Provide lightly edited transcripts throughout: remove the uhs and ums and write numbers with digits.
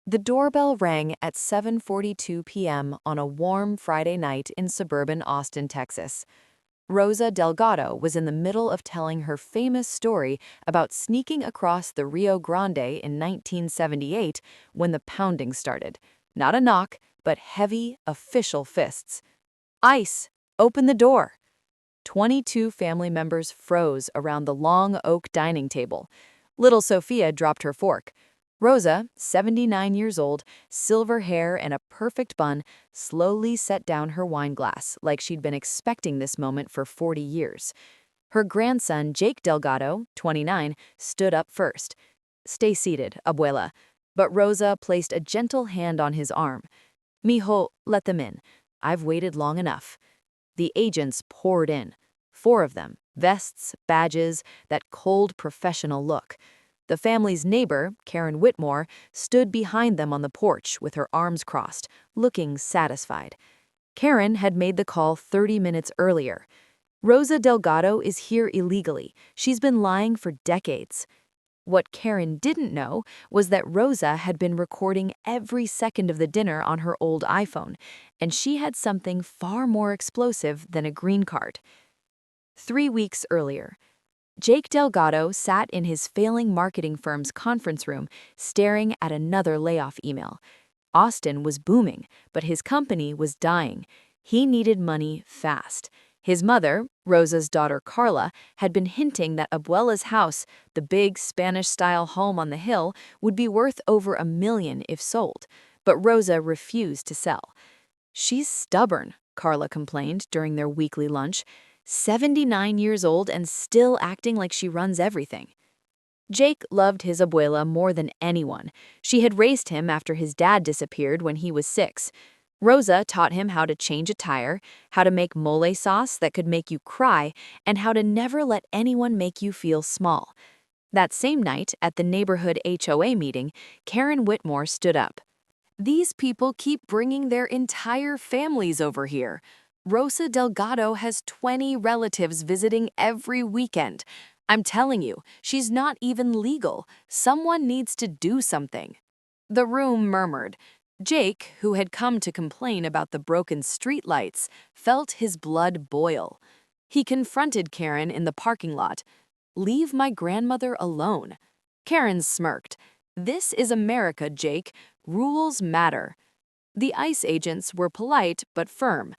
The doorbell rang at 7:42 p.m. on a warm Friday night in suburban Austin, Texas. Rosa Delgado was in the middle of telling her famous story about sneaking across the Rio Grande in 1978 when the pounding started. Not a knock, but heavy, official fists. "Ice! Open the door!" 22 family members froze around the long oak dining table. Little Sophia dropped her fork. Rosa, 79 years old, silver hair and a perfect bun, slowly set down her wine glass like she'd been expecting this moment for 40 years. Her grandson, Jake Delgado, 29, stood up first. "Stay seated, abuela." But Rosa placed a gentle hand on his arm. "Mijo, let them in. I've waited long enough." The agents poured in. 4 of them, vests, badges, that cold professional look. The family's neighbor, Karen Whitmore, stood behind them on the porch with her arms crossed, looking satisfied. Karen had made the call 30 minutes earlier. "Rosa Delgado is here illegally. She's been lying for decades." What Karen didn't know was that Rosa had been recording every second of the dinner on her old iPhone, and she had something far more explosive than a green card. 3 weeks earlier, Jake Delgado sat in his failing marketing firm's conference room, staring at another layoff email. Austin was booming, but his company was dying. He needed money fast. His mother, Rosa's daughter Carla, had been hinting that Abuela's house, the big Spanish-style home on the hill, would be worth over $1 million if sold, but Rosa refused to sell. "She's stubborn," Carla complained during their weekly lunch. 79 years old and still acting like she runs everything. Jake loved his abuela more than anyone. She had raised him after his dad disappeared when he was 6. Rosa taught him how to change a tire, how to make mole sauce that could make you cry, and how to never let anyone make you feel small. That same night, at the neighborhood HOA meeting, Karen Whitmore stood up. "These people keep bringing their entire families over here. Rosa Delgado has 20 relatives visiting every weekend. I'm telling you, she's not even legal. Someone needs to do something." The room murmured. Jake, who had come to complain about the broken streetlights, felt his blood boil. He confronted Karen in the parking lot. "Leave my grandmother alone." Karen smirked. "This is America, Jake. Rules matter." The ICE agents were polite but firm.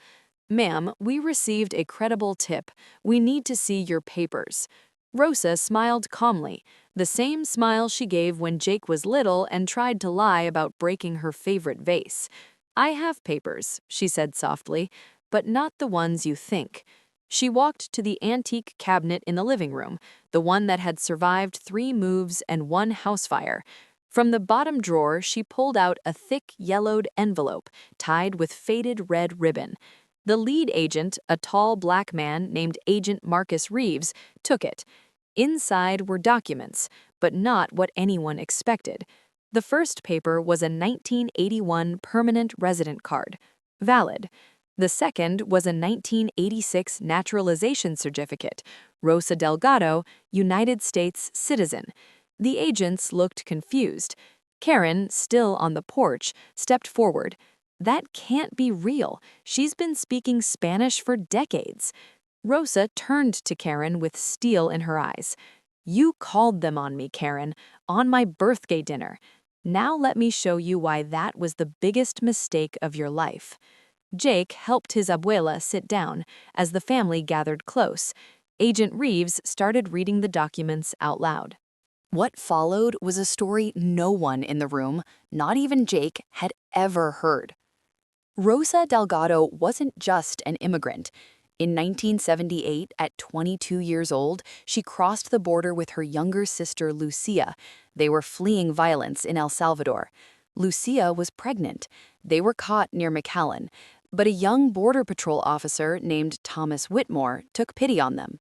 "Ma'am, we received a credible tip. We need to see your papers." Rosa smiled calmly, the same smile she gave when Jake was little and tried to lie about breaking her favorite vase. "I have papers," she said softly, "but not the ones you think." She walked to the antique cabinet in the living room, the one that had survived 3 moves and 1 house fire. From the bottom drawer, she pulled out a thick, yellowed envelope tied with faded red ribbon. The lead agent, a tall black man named Agent Marcus Reeves, took it. Inside were documents, but not what anyone expected. The first paper was a 1981 permanent resident card, valid. The second was a 1986 naturalization certificate, Rosa Delgado, United States citizen. The agents looked confused. Karen, still on the porch, stepped forward. "That can't be real. She's been speaking Spanish for decades." Rosa turned to Karen with steel in her eyes. "You called them on me, Karen, on my birthday dinner. Now let me show you why that was the biggest mistake of your life." Jake helped his abuela sit down as the family gathered close. Agent Reeves started reading the documents out loud. What followed was a story no one in the room, not even Jake, had ever heard. Rosa Delgado wasn't just an immigrant. In 1978, at 22 years old, she crossed the border with her younger sister Lucia. They were fleeing violence in El Salvador. Lucia was pregnant. They were caught near McAllen, but a young Border Patrol officer named Thomas Whitmore took pity on them.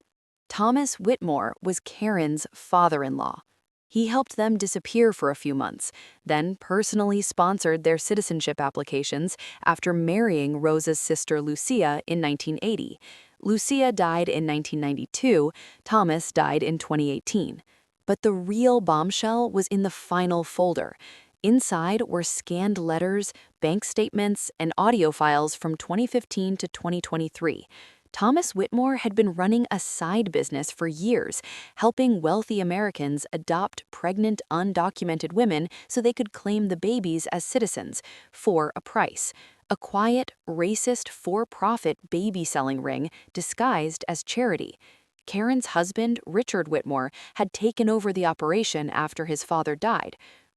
Thomas Whitmore was Karen's father-in-law. He helped them disappear for a few months, then personally sponsored their citizenship applications after marrying Rosa's sister Lucia in 1980. Lucia died in 1992, Thomas died in 2018. But the real bombshell was in the final folder. Inside were scanned letters, bank statements, and audio files from 2015 to 2023. Thomas Whitmore had been running a side business for years, helping wealthy Americans adopt pregnant, undocumented women so they could claim the babies as citizens for a price. A quiet, racist, for-profit baby-selling ring disguised as charity. Karen's husband, Richard Whitmore, had taken over the operation after his father died.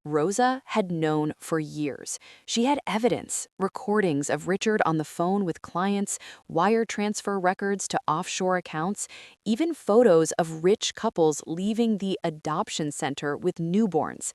Rosa had known for years. She had evidence, recordings of Richard on the phone with clients, wire transfer records to offshore accounts, even photos of rich couples leaving the adoption center with newborns.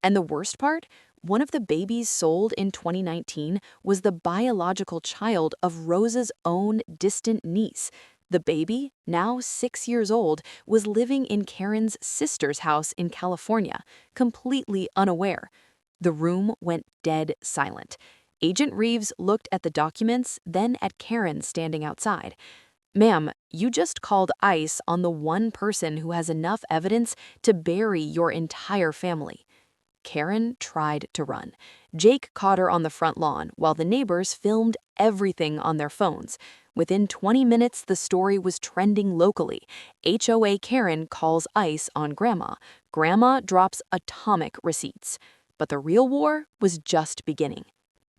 And the worst part? One of the babies sold in 2019 was the biological child of Rosa's own distant niece. The baby, now 6 years old, was living in Karen's sister's house in California, completely unaware. The room went dead silent. Agent Reeves looked at the documents, then at Karen standing outside. "Ma'am, you just called ICE on the one person who has enough evidence to bury your entire family." Karen tried to run. Jake caught her on the front lawn while the neighbors filmed everything on their phones. Within 20 minutes, the story was trending locally. HOA Karen calls ICE on Grandma. Grandma drops atomic receipts. But the real war was just beginning.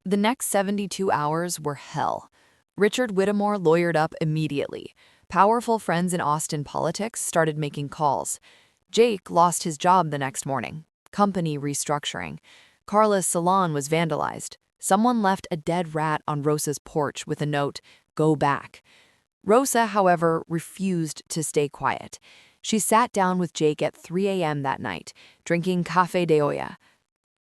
The next 72 hours were hell. Richard Whittemore lawyered up immediately. Powerful friends in Austin politics started making calls. Jake lost his job the next morning. Company restructuring. Carla's salon was vandalized. Someone left a dead rat on Rosa's porch with a note, "Go back." Rosa, however, refused to stay quiet. She sat down with Jake at 3 a.m. that night, drinking café de olla.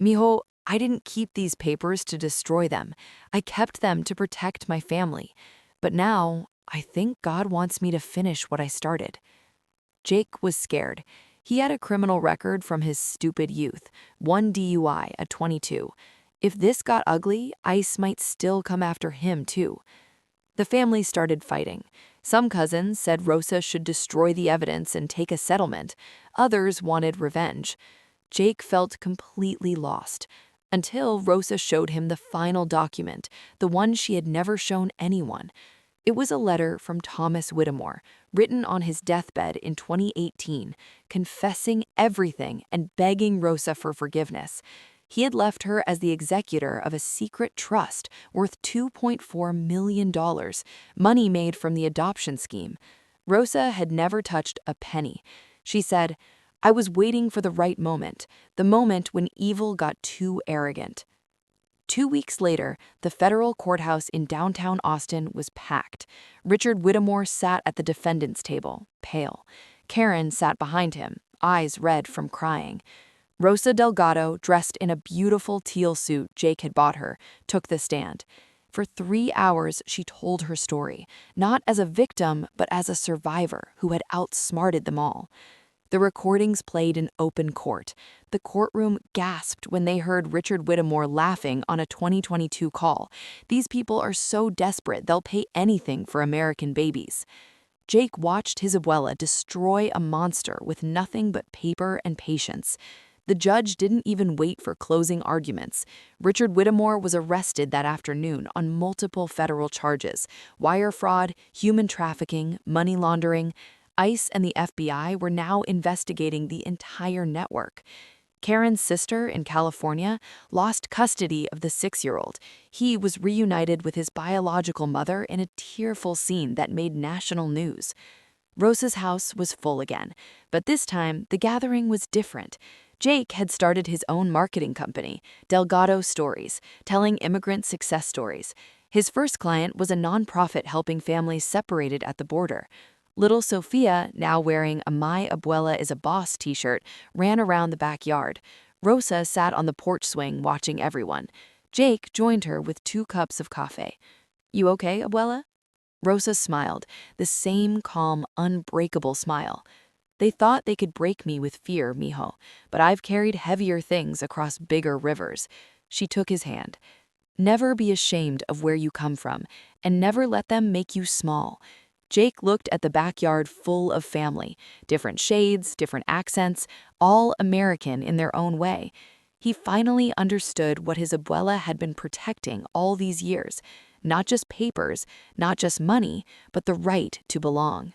"Mijo, I didn't keep these papers to destroy them. I kept them to protect my family. But now, I think God wants me to finish what I started." Jake was scared. He had a criminal record from his stupid youth, one DUI at 22. If this got ugly, ICE might still come after him, too. The family started fighting. Some cousins said Rosa should destroy the evidence and take a settlement. Others wanted revenge. Jake felt completely lost, until Rosa showed him the final document, the one she had never shown anyone. It was a letter from Thomas Whittemore, written on his deathbed in 2018, confessing everything and begging Rosa for forgiveness. He had left her as the executor of a secret trust worth $2.4 million, money made from the adoption scheme. Rosa had never touched a penny. She said, "I was waiting for the right moment, the moment when evil got too arrogant." 2 weeks later, the federal courthouse in downtown Austin was packed. Richard Whittemore sat at the defendant's table, pale. Karen sat behind him, eyes red from crying. Rosa Delgado, dressed in a beautiful teal suit Jake had bought her, took the stand. For 3 hours, she told her story, not as a victim, but as a survivor who had outsmarted them all. The recordings played in open court. The courtroom gasped when they heard Richard Whittemore laughing on a 2022 call. "These people are so desperate they'll pay anything for American babies." Jake watched his abuela destroy a monster with nothing but paper and patience. The judge didn't even wait for closing arguments. Richard Whittemore was arrested that afternoon on multiple federal charges: wire fraud, human trafficking, money laundering. ICE and the FBI were now investigating the entire network. Karen's sister in California lost custody of the 6-year-old. He was reunited with his biological mother in a tearful scene that made national news. Rosa's house was full again, but this time the gathering was different. Jake had started his own marketing company, Delgado Stories, telling immigrant success stories. His first client was a nonprofit helping families separated at the border. Little Sophia, now wearing a "My Abuela is a Boss" t-shirt, ran around the backyard. Rosa sat on the porch swing watching everyone. Jake joined her with 2 cups of coffee. "You okay, Abuela?" Rosa smiled, the same calm, unbreakable smile. "They thought they could break me with fear, mijo, but I've carried heavier things across bigger rivers." She took his hand. "Never be ashamed of where you come from, and never let them make you small." Jake looked at the backyard full of family, different shades, different accents, all American in their own way. He finally understood what his abuela had been protecting all these years, not just papers, not just money, but the right to belong.